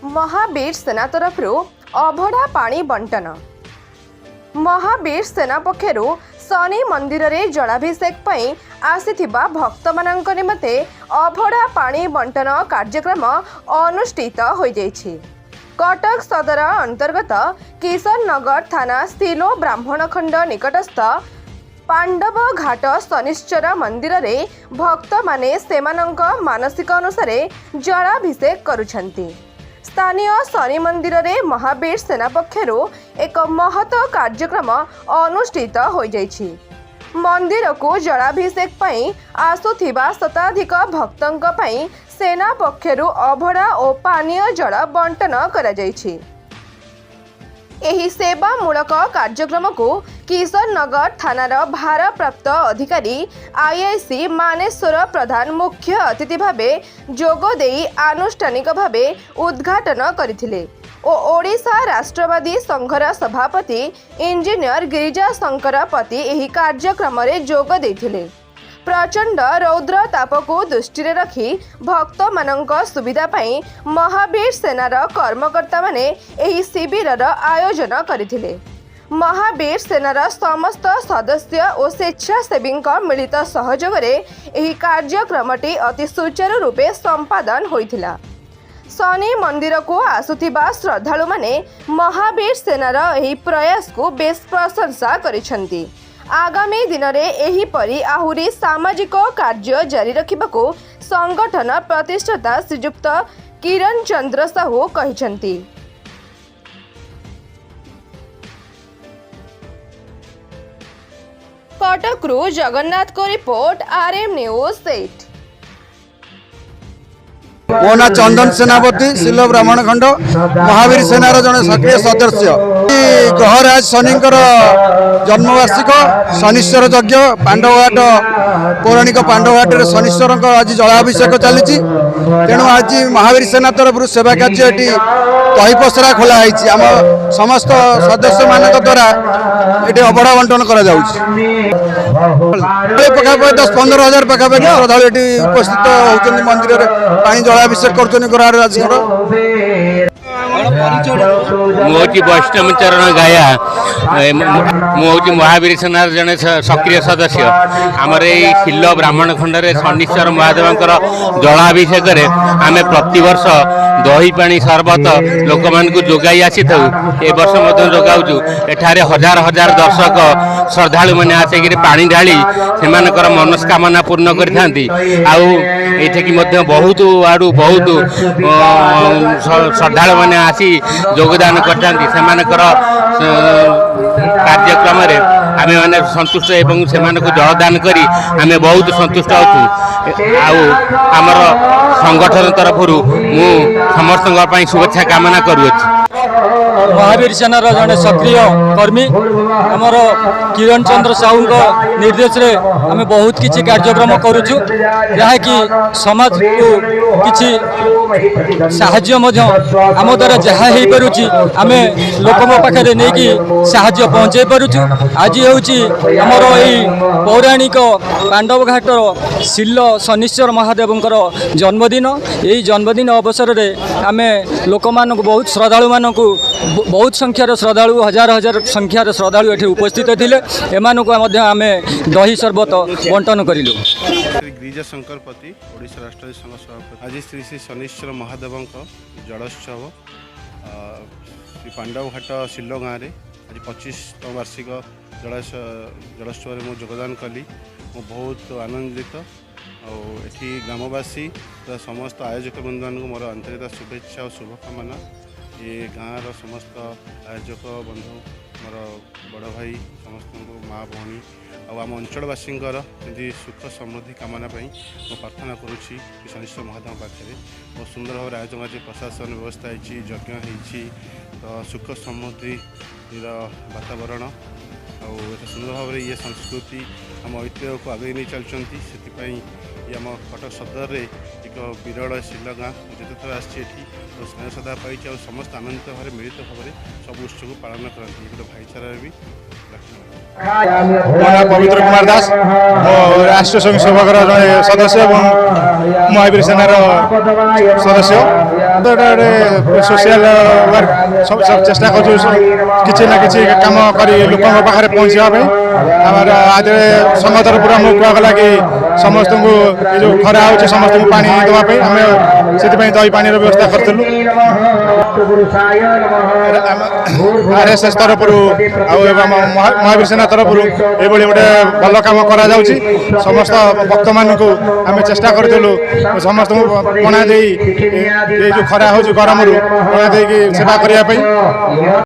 महावीर सेना तरफ अभड़ा पानी बंटन। महावीर सेना पक्षरु शनि मंदिर रे जलाभिषेक आसीथिबा भक्त मानक निमते अभड़ा पानी बंटन कार्यक्रम अनुष्ठित होई जाइछि। कटक सदर अंतर्गत किशन नगर थाना सिलो ब्राह्मणखंड निकटस्थ पांडव घाट शनिश्चर मंदिर रे भक्त माने सेमानंक मानसिक अनुसार जलाभिषेक करुछंती। स्थानीय शनि मंदिर रे महावीर सेना पक्षरु एक महत कार्यक्रम अनुष्ठित हो जाइछि। मंदिर को जलाभिषेक पई आसुथिबा शताधिक भक्तंक पई सेना पक्षरु अभड़ा और पानीय जल बंटन करा जाइछि। एही सेवामूलक कार्यक्रम को किशन नगर थानार भारप्राप्त अधिकारी आईआईसी मानेश्वर प्रधान मुख्य अतिथि भावे जोगदेई आनुष्ठानिक भावे उद्घाटन करथिले ओ ओडिशा राष्ट्रवादी संघर सभापति इंजीनियर गिरिजा शंकर पति एही कार्यक्रम रे जोग देथिले। प्रचंड रौद्र ताप को दृष्टि रखी भक्त मानक सुविधा पाई महावीर सेनार कर्मकर्ता माने एही शिविरर आयोजन करथिले। महावीर सेनार समस्त सदस्य और स्वेच्छासेवी मिलित सहयोग रे एही कार्यक्रमटी अति सुचारू रूपे संपादन होइथिला। शनि मंदिर को आसुथिबा श्रद्धालु माने महावीर सेनार एही प्रयास को बेस प्रशंसा करिसेंती। आगामी दिन में एहीपरि आहुरी सामाजिक कार्य जारी रखिबाकू संगठन प्रतिष्ठाता श्रीयुक्त किरण चंद्र साहू कहिसेंती। कटकरू जगन्नाथ को रिपोर्ट RM न्यूज 8। मो ना चंदन सेनापति सिलो ब्राह्मण खंड महावीर सेनार जड़े सक्रिय सदस्य। ग्रहराज शनिकर जन्मवार्षिक शनिश्वर यज्ञ पांडवघाट पौराणिक पांडवघाट शनिश्वर आज जलाभिषेक चली। तेणु आज महावीर सेना तरफ सेवा कार्य ये तहीपसरा खोलाई आम समस्त सदस्य मान द्वारा ये अभड़ा बंटन कर 10-15 हजार पाखापाखि श्रद्धालु ये उपस्थित होती मंदिर में पानी जलाभिषेक कर। मुझे वैष्णव चरण गाया मुझे महावीर सेना जड़े सक्रिय सदस्य। आमर ये शिल ब्राह्मण खंड में शनिश्वर महादेव जलाभिषेक आम प्रतिवर्ष दही पानी सरबत लोक मान जोगाई आसी था। ए वर्ष जोगाऊ एठारे हजार हजार दर्शक श्रद्धालु मैंने आसिक पानी ढाली से मनस्कामना पूर्ण करथांती। बहुत आड़ू बहुत श्रद्धालु मैंने आसी योगदान करथांती। कार्यक्रम आम मैंने संतुष्ट एवं से जलदान करी आम बहुत संतुष्ट अच्छु। आमर संगठन तरफ मु समस्त शुभेच्छा कामना करुँच। महावीर सेनार जड़े सक्रिय कर्मी आमर किरण चंद्र साहू निर्देश रे आम बहुत किसी कार्यक्रम करुचु जहाँकि समाज को किसी साहाय्य आम द्वारा जहाँ हो पारुची आम लोक पाखे नहीं कि साहाय्य पहुँचे पारुचु। आज हूँ आमर यही पौराणिक पांडव घाट शिल शनिश्वर महादेव जन्मदिन। यही जन्मदिन अवसर में आम लोक मान बहुत श्रद्धालु मानक बहुत संख्यार श्रद्धालु हजार हजार संख्यार श्रद्धालु ये उपस्थित थे। एमानक आम दही शरबत बंटन करूँ। गिरिजा शंकर पति ओडिशा राष्ट्रवादी संघ सभापति आज श्री श्री शनिश्वर महादेव जलोत्सव श्री पांडव घाट शिल गाँव में आज 25तम वार्षिक जलोत्सव में योगदान कली। मु बहुत आनंदित एठी ग्रामवासी समस्त आयोजक बंधु मानक मोर आंतरिक शुभेच्छा और शुभकामना। ये गाँव समस्त आयोजक बंधु मोर बड़ भाई समस्त माँ भौणी आम अंचलवासी सुख समृद्धि कामना मु प्रार्थना करुँची शनिश्वर महादेव पाखे बहुत सुंदर भाव आयोजन आज प्रशासन व्यवस्था होती यज्ञ होती तो सुख समृद्धि वातावरण आते सुंदर भाव ये संस्कृति आम ऐतिह्य को आगे नहीं चलती से आम कटक सदर में एक विरल शिल गाँ जिते थर आसी तो स्नेह श्रद्धा पाई समस्त आनंदित भाव मिलित भाव सब उत्सव को पालन करती गोटे भाईचारा भी। पवित्र कुमार दास राष्ट्रीय स्वयं सेवक जड़े सदस्य और महावीर सेनार सदस्य। सोशल वर्क सब चेष्टा कर किसी ना किसी कम कर लोक पाखे पहुँचापी आम आज संघ तरफ आमको कहला कि समस्त को जो खरा हो समस्त को पानी देवाई आम से दही पानी व्यवस्था करूँ RSS तरफ महावीर सेना तरफ ये गोटे भल कम करा समस्त भक्त मानक आम चेष्टा करूँ समस्त पणा दे जो खरा हो गरम पणा दे सेवा करने।